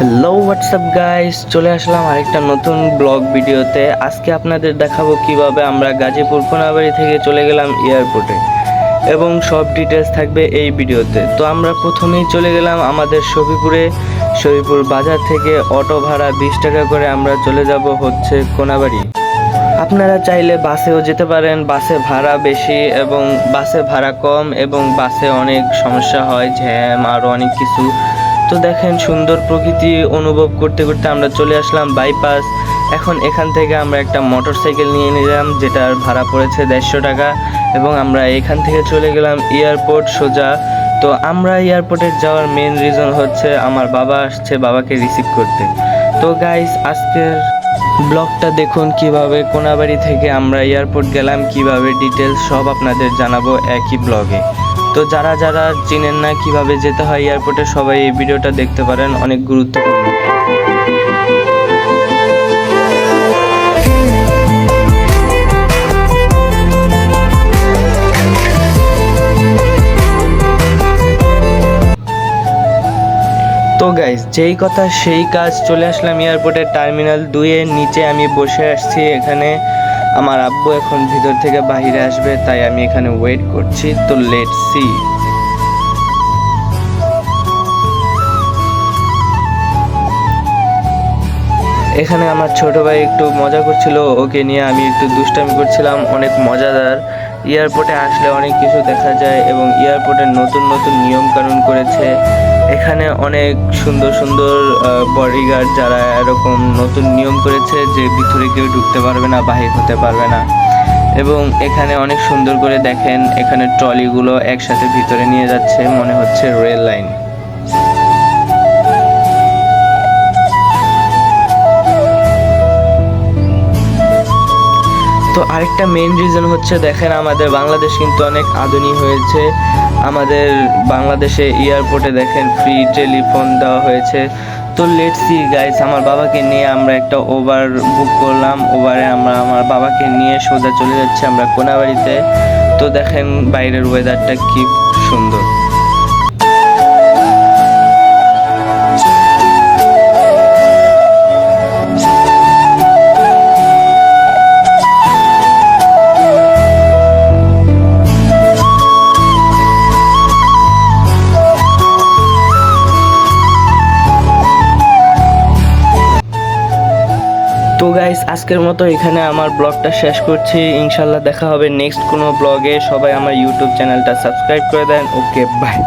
Hello WhatsApp guys, চলে আসলাম আরেকটা নতুন ব্লগ ভিডিওতে। আজকে আপনাদের দেখাবো কিভাবে আমরা গাজীপুর কোনাবাড়ি থেকে চলে গেলাম এয়ারপোর্টে এবং সব ডিটেলস থাকবে এই ভিডিওতে। তো আমরা প্রথমেই চলে গেলাম আমাদের শফিপুর বাজার থেকে অটো ভাড়া 20 টাকা করে আমরা চলে যাব হচ্ছে কোনাবাড়ি। আপনারা চাইলে বাসেও যেতে পারেন, বাসে ভাড়া বেশি এবং বাসে ভাড়া কম এবং বাসে অনেক সমস্যা হয়, জ্যাম আরও অনেক কিছু। তো দেখেন সুন্দর প্রকৃতি অনুভব করতে করতে আমরা চলে আসলাম বাইপাস। এখন এখান থেকে আমরা একটা মোটরসাইকেল নিয়ে নিলাম যেটার ভাড়া পড়েছে 150 টাকা এবং আমরা এখান থেকে চলে গেলাম এয়ারপোর্ট সোজা। তো আমরা এয়ারপোর্টে যাওয়ার মেন রিজন হচ্ছে আমার বাবা আসছে বাবাকে রিসিভ করতে। তো গাইস আজকের ব্লগটা দেখুন কিভাবে কোনাবাড়ি থেকে আমরা এয়ারপোর্ট গেলাম, কিভাবে ডিটেলস সব আপনাদের জানাবো একই ব্লগে। তো যারা যারা চিনেন না কিভাবে যেতে হয় এয়ারপোর্টে, সবাই এই ভিডিওটা দেখতে পারেন, অনেক গুরুত্বপূর্ণ। তো গাইস যেই কথা সেই কাজ, চলে আসলাম এয়ারপোর্টের টার্মিনাল 2 এর নিচে আমি বসে আসছি। এখানে আমার আব্বু এখন ভিতর থেকে বাইরে আসবে, তাই আমি এখানে ওয়েট করছি। তো লেটস সি। এখানে আমার ছোট ভাই একটু মজা করছিল, ওকে নিয়ে আমি একটু দুষ্টামি করছিলাম, অনেক মজাদার। এয়ারপোর্টে আসলে অনেক কিছু দেখা যায় এবং এয়ারপোর্টে নতুন নতুন নিয়ম কানুন করেছে। এখানে অনেক সুন্দর সুন্দর বডিগার্ড যারা এরকম নতুন নিয়ম করেছে যে ভিতরে কেউ ঢুকতে পারবে না, বাহির হতে পারবে না। এবং এখানে অনেক সুন্দর করে দেখেন, এখানে ট্রলিগুলো একসাথে ভিতরে নিয়ে যাচ্ছে, মনে হচ্ছে রেল লাইন। তো আরেকটা মেইন রিজন হচ্ছে দেখেন আমাদের বাংলাদেশ কিন্তু অনেক আধুনিক হয়েছে। আমাদের বাংলাদেশে এয়ারপোর্টে দেখেন ফ্রি টেলিফোন দেওয়া হয়েছে। তো লেটস সি গাইস, আমার বাবাকে নিয়ে আমরা একটা ওভার বুক করলাম। ওভারে আমরা আমার বাবাকে নিয়ে সোজা চলে যাচ্ছি আমরা কোনাবাড়িতে। তো দেখেন বাইরের ওয়েদারটা কি সুন্দর। তো গাইস আজকের মতো এখানে আমার ব্লগটা শেষ করছি। ইনশাল্লাহ দেখা হবে নেক্সট কোনো ব্লগে। সবাই আমার ইউটিউব চ্যানেলটা সাবস্ক্রাইব করে দেন। Okay bye.